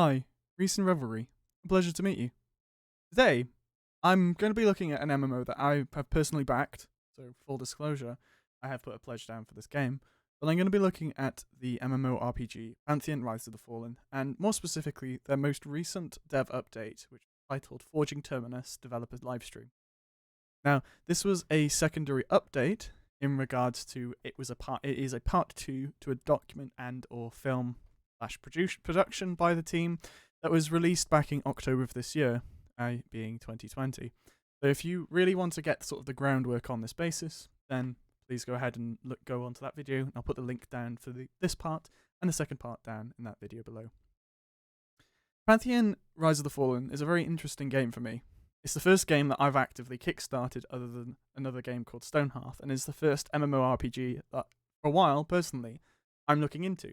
Hi, Recent Revelry. A pleasure to meet you. Today, I'm going to be looking at an MMO that I have personally backed, so full disclosure, I have put a pledge down for this game, but I'm going to be looking at the MMORPG Pantheon Rise of the Fallen, and more specifically, their most recent dev update, which is titled Forging Terminus Developers Livestream. Now, this was a secondary update in regards to it is a part 2 to a document and or film slash production by the team that was released back in October of this year, being 2020. So if you really want to get sort of the groundwork on this basis, then please go ahead and go onto that video. I'll put the link down for this part and the second part down in that video below. Pantheon Rise of the Fallen is a very interesting game for me. It's the first game that I've actively kickstarted other than another game called Stonehearth, and is the first MMORPG that, for a while, personally, I'm looking into.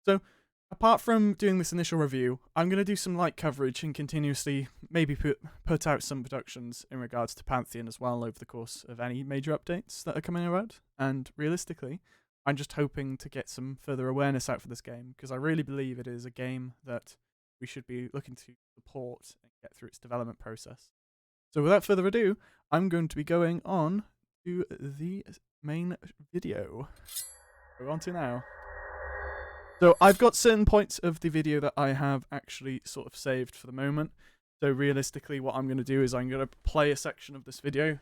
So, apart from doing this initial review, I'm going to do some light coverage and continuously maybe put out some productions in regards to Pantheon as well over the course of any major updates that are coming around. And realistically, I'm just hoping to get some further awareness out for this game, because I really believe it is a game that we should be looking to support and get through its development process. So without further ado, I'm going to be going on to the main video. We're on to now. So I've got certain points of the video that I have actually sort of saved for the moment. So realistically, what I'm going to do is I'm going to play a section of this video,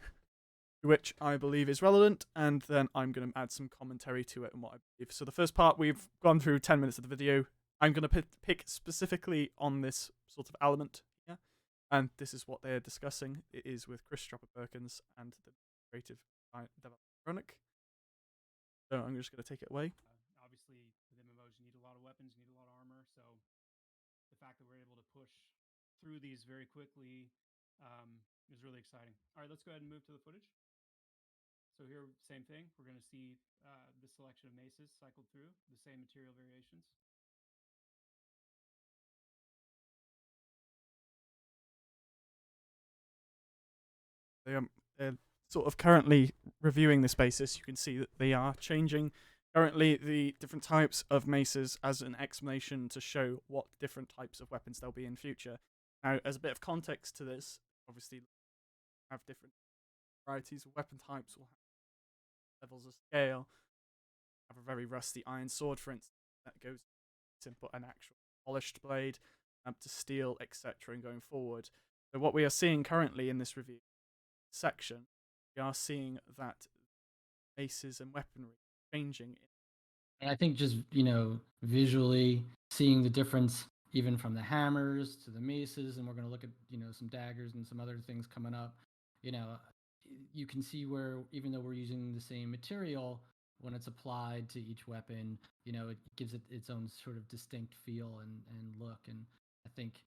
which I believe is relevant, and then I'm going to add some commentary to it and what I believe. So the first part, we've gone through 10 minutes of the video. I'm going to pick specifically on this sort of element here, and this is what they're discussing. It is with Chris Stropper-Perkins and the creative developer Chronic. So I'm just going to take it away. Obviously, with MMOs, you need a lot of weapons, you need a lot of armor, so the fact that we're able to push through these very quickly is really exciting. All right, let's go ahead and move to the footage. So here, same thing. We're going to see the selection of maces cycled through, the same material variations. They're sort of currently reviewing this basis. You can see that they are changing currently the different types of maces as an explanation to show what different types of weapons there'll be in future. Now, as a bit of context to this, obviously have different varieties of weapon types, will have levels of scale. Have a very rusty iron sword, for instance, that goes to put an actual polished blade up to steel, etc., and going forward. So what we are seeing currently in this review section, we are seeing that maces and weaponry changing. And I think just, visually seeing the difference even from the hammers to the maces, and we're going to look at, some daggers and some other things coming up, you can see where even though we're using the same material, when it's applied to each weapon, it gives it its own sort of distinct feel and look. And I think,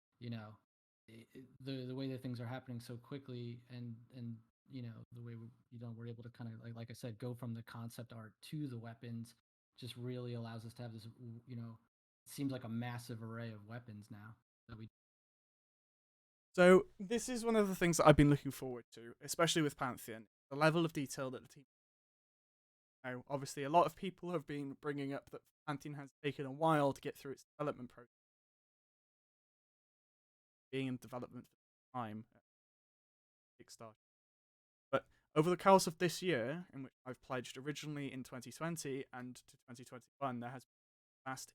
the way that things are happening so quickly and the way we're able to kind of like I said, go from the concept art to the weapons just really allows us to have this, it seems like a massive array of weapons now that we. So this is one of the things that I've been looking forward to, especially with Pantheon, the level of detail that the team. Now, obviously, a lot of people have been bringing up that Pantheon has taken a while to get through its development process, being in development for time, Kickstarter. But over the course of this year, in which I've pledged originally in 2020 and to 2021, there has been vast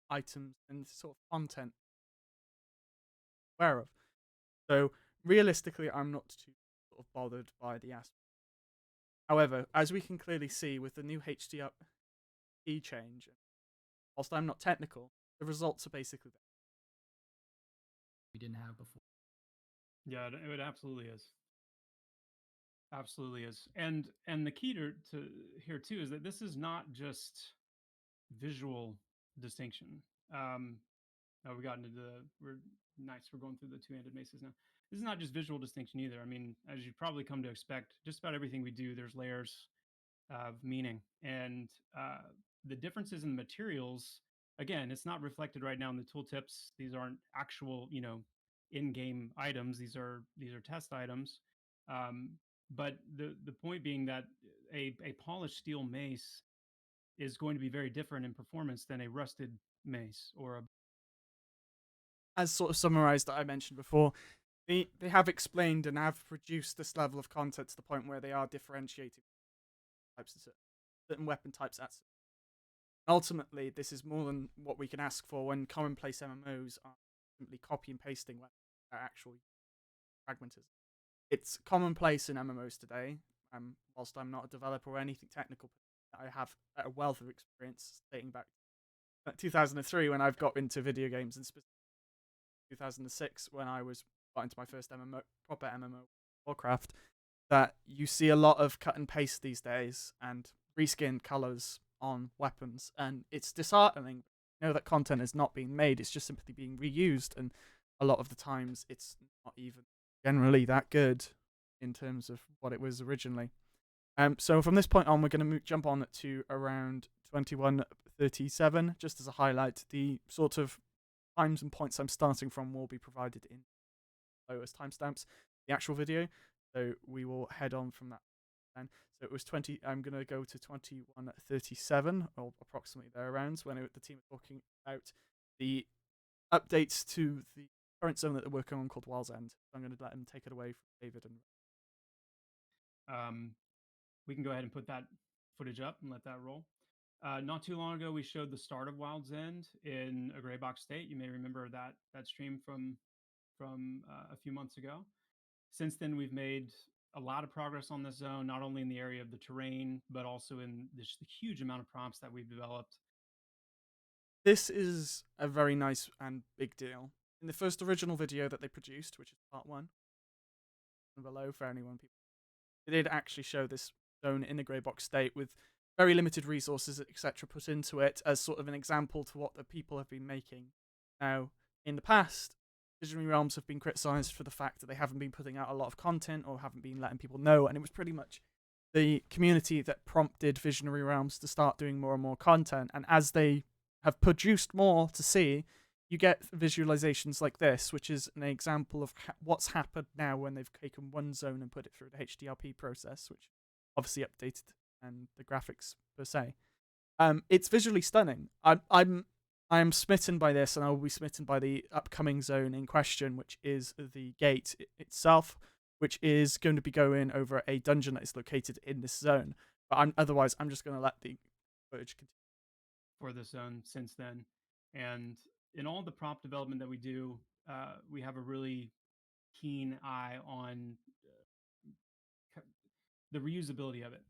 items and sort of content aware of. So realistically, I'm not too sort of bothered by the aspect. However, as we can clearly see with the new HDR change, whilst I'm not technical, the results are basically there. We didn't have before. Yeah, it absolutely is. Absolutely is. And the key to here too is that this is not just visual distinction. Now we got into we're going through the two-handed maces now. This is not just visual distinction either. I mean, as you probably come to expect, just about everything we do, there's layers of meaning, and the differences in the materials. Again, it's not reflected right now in the tooltips. These aren't actual, in-game items. These are test items. But the point being that a polished steel mace is going to be very different in performance than a rusted mace or a as sort of summarized that I mentioned before, they have explained and have produced this level of content to the point where they are differentiating types of certain weapon types. Ultimately, this is more than what we can ask for when commonplace MMOs are simply copy and pasting weapons that are actual fragmentism. It's commonplace in MMOs today. Whilst I'm not a developer or anything technical, I have a wealth of experience dating back to 2003 when I've got into video games, and specifically 2006 when I got into my first proper MMO, Warcraft. That you see a lot of cut and paste these days and reskinned colors on weapons, and it's disheartening. You know that content is not being made; it's just simply being reused, and a lot of the times it's not even generally that good in terms of what it was originally. So from this point on, we're going to jump on to around 21:37, just as a highlight. The sort of times and points I'm starting from will be provided in lowest timestamps the actual video, so we will head on from that. So it was 20. I'm going to go to 21:37 or approximately thereabouts when the team are talking about the updates to the current zone that they're working on called Wild's End. So I'm going to let them take it away from David. And we can go ahead and put that footage up and let that roll. Not too long ago, we showed the start of Wild's End in a gray box state. You may remember that stream from a few months ago. Since then, we've made a lot of progress on this zone, not only in the area of the terrain, but also in the huge amount of prompts that we've developed. This is a very nice and big deal. In the first original video that they produced, which is part 1, below for anyone people, they did actually show this zone in a grey box state with very limited resources, etc., put into it as sort of an example to what the people have been making. Now, in the past, Visionary Realms have been criticised for the fact that they haven't been putting out a lot of content or haven't been letting people know, and it was pretty much the community that prompted Visionary Realms to start doing more and more content. And as they have produced more to see, you get visualizations like this, which is an example of what's happened now when they've taken one zone and put it through the HDRP process, which obviously updated and the graphics per se. It's visually stunning. I'm smitten by this, and I will be smitten by the upcoming zone in question, which is the gate itself, which is going to be going over a dungeon that is located in this zone. But otherwise, I'm just going to let the footage continue. For this zone since then. And in all the prompt development that we do, we have a really keen eye on the reusability of it.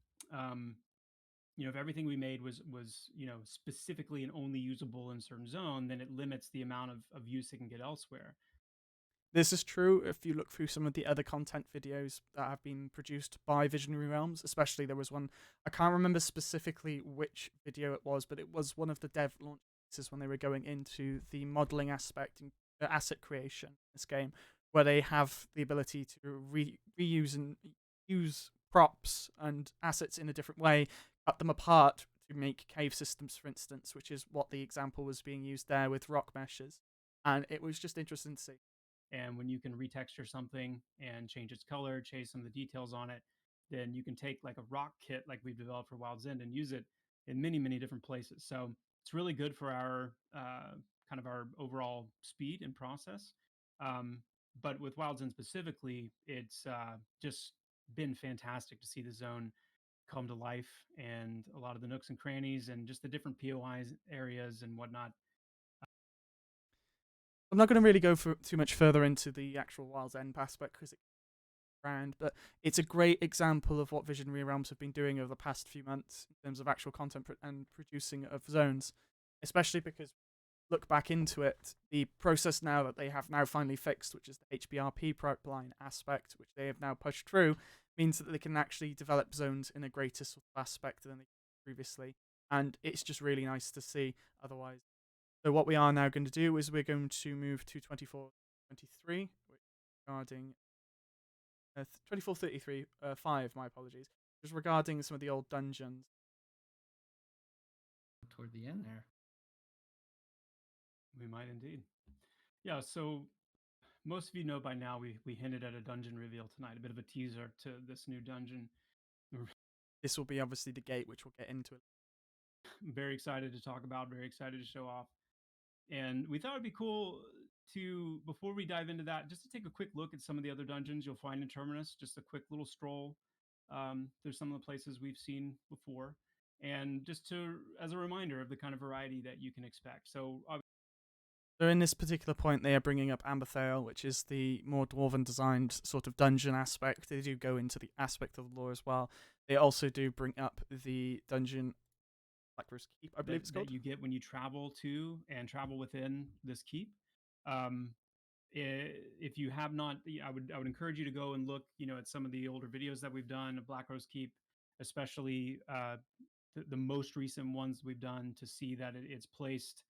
If everything we made was specifically and only usable in a certain zone, then it limits the amount of use it can get elsewhere. This is true if you look through some of the other content videos that have been produced by Visionary Realms. Especially, there was one, I can't remember specifically which video it was, but it was one of the dev launches when they were going into the modeling aspect and asset creation in this game, where they have the ability to reuse and use props and assets in a different way, cut them apart to make cave systems, for instance, which is what the example was being used there with rock meshes. And it was just interesting to see. And when you can retexture something and change its color, change some of the details on it, then you can take like a rock kit like we've developed for Wild's End and use it in many, many different places. So it's really good for our kind of our overall speed and process. But with Wild's End specifically, it's just been fantastic to see the zone come to life and a lot of the nooks and crannies and just the different POIs areas and whatnot. I'm not going to really go too much further into the actual Wild's End aspect because it's around, but it's a great example of what Visionary Realms have been doing over the past few months in terms of actual content and producing of zones, especially because look back into it, the process now that they have now finally fixed, which is the HBRP pipeline aspect, which they have now pushed through, means that they can actually develop zones in a greater sort of aspect than they could previously, and it's just really nice to see. Otherwise, so what we are now going to do is we're going to move to 24:23, regarding 24:33, 5. My apologies, just regarding some of the old dungeons. Toward the end there. We might indeed. Yeah, so most of you know by now we hinted at a dungeon reveal tonight, a bit of a teaser to this new dungeon. This will be obviously the gate, which we'll get into. Very excited to talk about, very excited to show off. And we thought it'd be cool to, before we dive into that, just to take a quick look at some of the other dungeons you'll find in Terminus, just a quick little stroll. There's some of the places we've seen before, and just to, as a reminder of the kind of variety that you can expect. So in this particular point, they are bringing up Amberthale, which is the more dwarven designed sort of dungeon aspect. They do go into the aspect of the lore as well. They also do bring up the dungeon, Black Rose Keep, I believe it's called. That you get when you travel to and travel within this keep. If you have not, I would encourage you to go and look, at some of the older videos that we've done of Black Rose Keep, especially the most recent ones we've done, to see that it's placed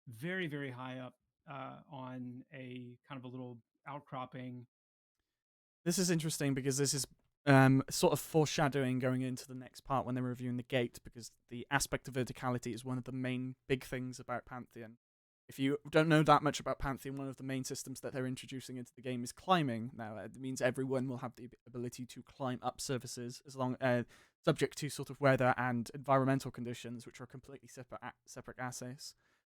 very, very high up on a kind of a little outcropping. This is interesting because this is sort of foreshadowing going into the next part when they're reviewing the gate, because the aspect of verticality is one of the main big things about Pantheon. If you don't know that much about Pantheon, one of the main systems that they're introducing into the game is climbing. Now, it means everyone will have the ability to climb up surfaces, as long subject to sort of weather and environmental conditions, which are completely separate assets.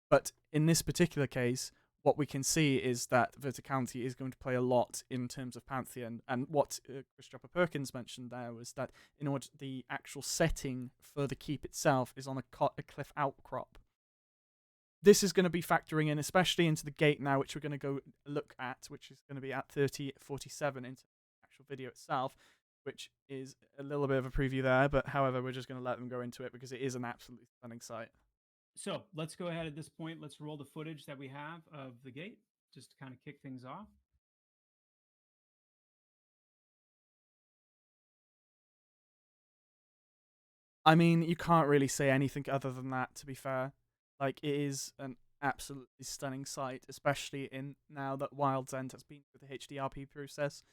But in this particular case, what we can see is that verticality is going to play a lot in terms of Pantheon. And what Christopher Perkins mentioned there was that in order the actual setting for the keep itself is on a cliff outcrop. This is going to be factoring in, especially into the gate now, which we're going to go look at, which is going to be at 30:47 into the actual video itself, which is a little bit of a preview there. But however, we're just going to let them go into it because it is an absolutely stunning sight. So let's go ahead at this point. Let's roll the footage that we have of the gate, just to kind of kick things off. I mean, you can't really say anything other than that, to be fair. Like, it is an absolutely stunning sight, especially in now that Wild's End has been through the HDRP process.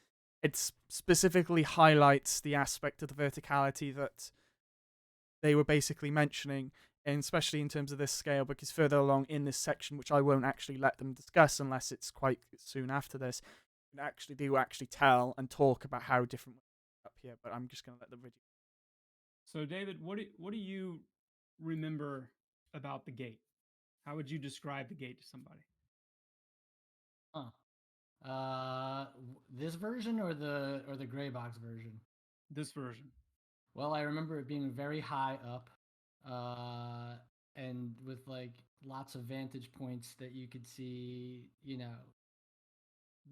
It specifically highlights the aspect of the verticality that they were basically mentioning, and especially in terms of this scale, because further along in this section, which I won't actually let them discuss unless it's quite soon after this, they will actually tell and talk about how different up here. But I'm just going to let the video. So, David, what do you remember about the gate? How would you describe the gate to somebody? This version or the gray box version? This version. Well, I remember it being very high up, and with like lots of vantage points that you could see,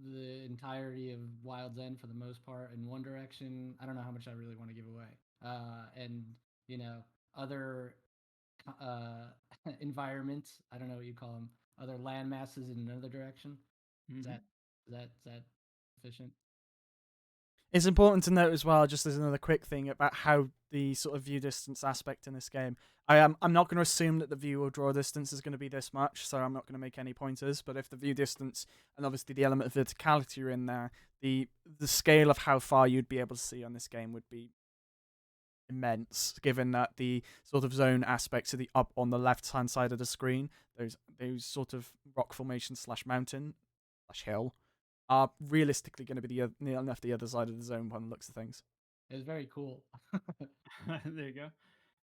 the entirety of Wild's End for the most part in one direction. I don't know how much I really want to give away. And other environments. I don't know what you call them. Other land masses in another direction. Mm-hmm. Is that sufficient? It's important to note as well, just as another quick thing, about how the sort of view distance aspect in this game. I'm not going to assume that the view or draw distance is going to be this much, so I'm not going to make any pointers. But if the view distance and obviously the element of verticality are in there, the scale of how far you'd be able to see on this game would be immense, given that the sort of zone aspects of the up on the left hand side of the screen, those sort of rock formation / mountain / hill, are realistically going to be near enough the other side of the zone by the looks of things. It's very cool. There you go.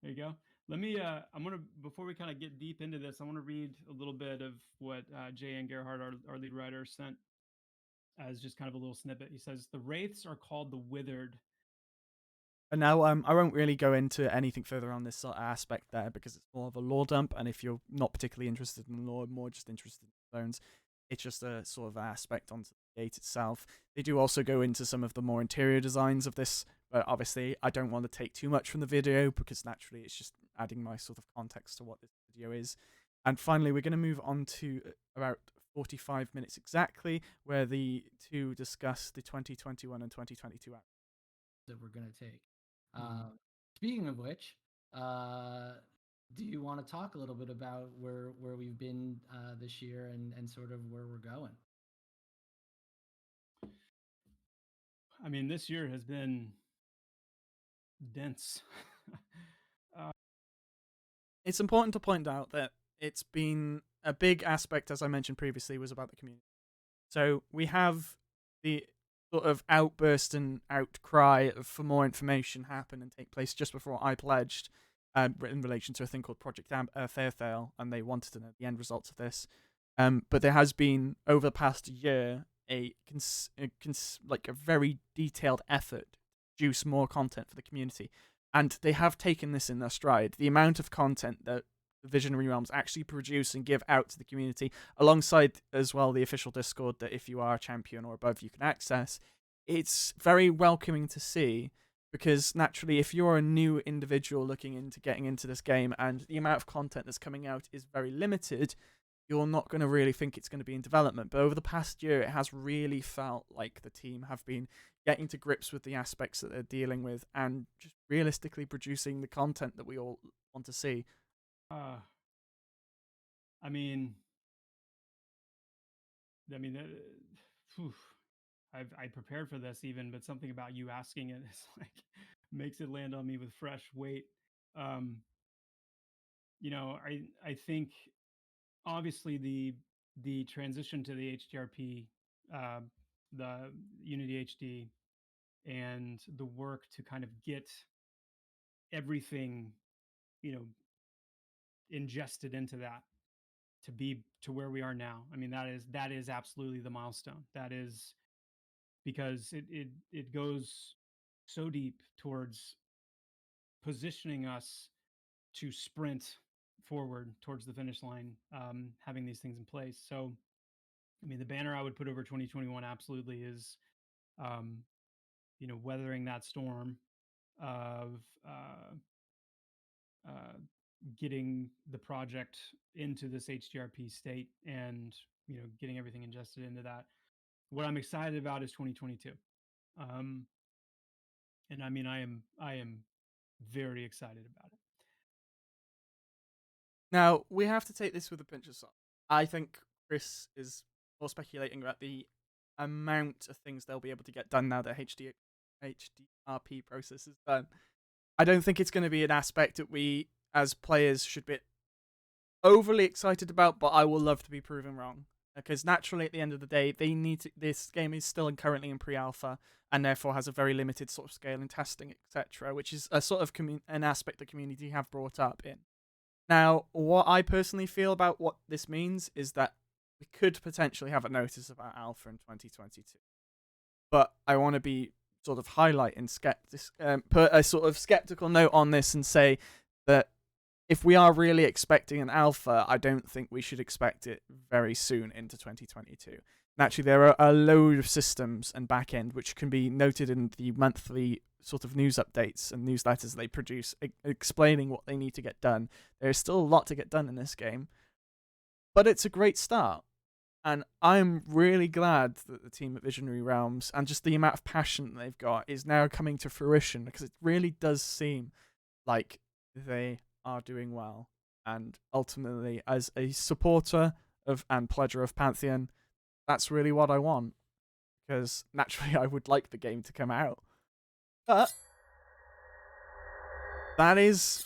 There you go. Let me, I'm going to, before we kind of get deep into this, I want to read a little bit of what J.N. Gerhardt, our lead writer, sent as just kind of a little snippet. He says, "The Wraiths are called the Withered." And now I won't really go into anything further on this sort of aspect there, because it's more of a lore dump, and if you're not particularly interested in lore, more just interested in zones, it's just a sort of aspect onto the gate itself. They do also go into some of the more interior designs of this, but obviously I don't want to take too much from the video, because naturally it's just adding my sort of context to what this video is. And finally, we're going to move on to about 45 minutes exactly, where the two discuss the 2021 and 2022 acts that we're going to take. Speaking of which, do you want to talk a little bit about where we've been this year and sort of where we're going? I mean, this year has been dense. It's important to point out that it's been a big aspect, as I mentioned previously, was about the community. So we have the sort of outburst and outcry for more information happen and take place just before I pledged in relation to a thing called Project Fairthale, and they wanted to know the end results of this. But there has been over the past year a very detailed effort to produce more content for the community, and they have taken this in their stride. The amount of content that the Visionary Realms actually produce and give out to the community, alongside as well the official Discord that if you are a champion or above you can access, it's very welcoming to see. Because naturally, if you're a new individual looking into getting into this game and the amount of content that's coming out is very limited, you're not going to really think it's going to be in development. But over the past year, it has really felt like the team have been getting to grips with the aspects that they're dealing with and just realistically producing the content that we all want to see. I mean, phew, I prepared for this even, but something about you asking it is like makes it land on me with fresh weight. I think obviously the transition to the HDRP, the Unity HD, and the work to kind of get everything, ingested into that to be to where we are now. I mean, that is absolutely the milestone. That is because it goes so deep towards positioning us to sprint forward towards the finish line, having these things in place. So, I mean, the banner I would put over 2021 absolutely is, weathering that storm of getting the project into this HDRP state and getting everything ingested into that. What I'm excited about is 2022, and I mean I am very excited about it. Now, we have to take this with a pinch of salt. I think Chris is more speculating about the amount of things they'll be able to get done now that HDRP process is done. I don't think it's going to be an aspect that we, as players, should be overly excited about, but I will love to be proven wrong. Because naturally, at the end of the day, this game is still currently in pre-alpha, and therefore has a very limited sort of scale in testing, etc., which is a sort of an aspect the community have brought up in. Now, what I personally feel about what this means is that we could potentially have a notice about alpha in 2022. But I want to be sort of put a sort of skeptical note on this and say that if we are really expecting an alpha, I don't think we should expect it very soon into 2022. Naturally, there are a load of systems and backend which can be noted in the monthly sort of news updates and newsletters they produce explaining what they need to get done. There's still a lot to get done in this game, but it's a great start. And I'm really glad that the team at Visionary Realms and just the amount of passion they've got is now coming to fruition, because it really does seem like they are doing well. And ultimately, as a supporter of and pledger of Pantheon, that's really what I want. Because naturally, I would like the game to come out. But that is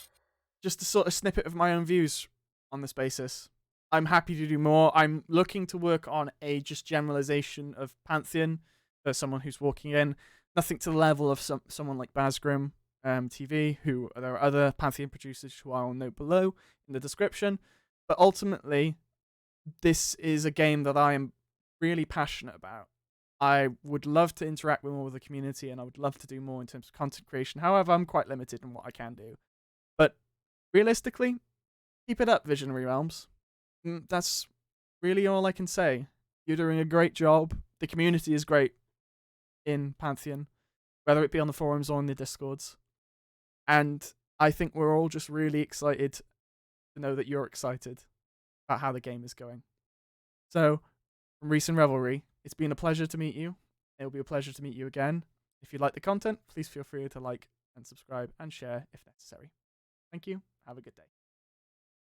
just a sort of snippet of my own views on this basis. I'm happy to do more. I'm looking to work on a just generalization of Pantheon for someone who's walking in. Nothing to the level of someone like Basgrim TV, who there are other Pantheon producers who I will note below in the description. But ultimately, this is a game that I am really passionate about. I would love to interact with more with the community, and I would love to do more in terms of content creation. However, I'm quite limited in what I can do. But realistically, keep it up, Visionary Realms. That's really all I can say. You're doing a great job. The community is great in Pantheon, whether it be on the forums or in the Discords. And I think we're all just really excited to know that you're excited about how the game is going. So, from Reese and Revelry, it's been a pleasure to meet you. It'll be a pleasure to meet you again. If you like the content, please feel free to like and subscribe and share if necessary. Thank you. Have a good day.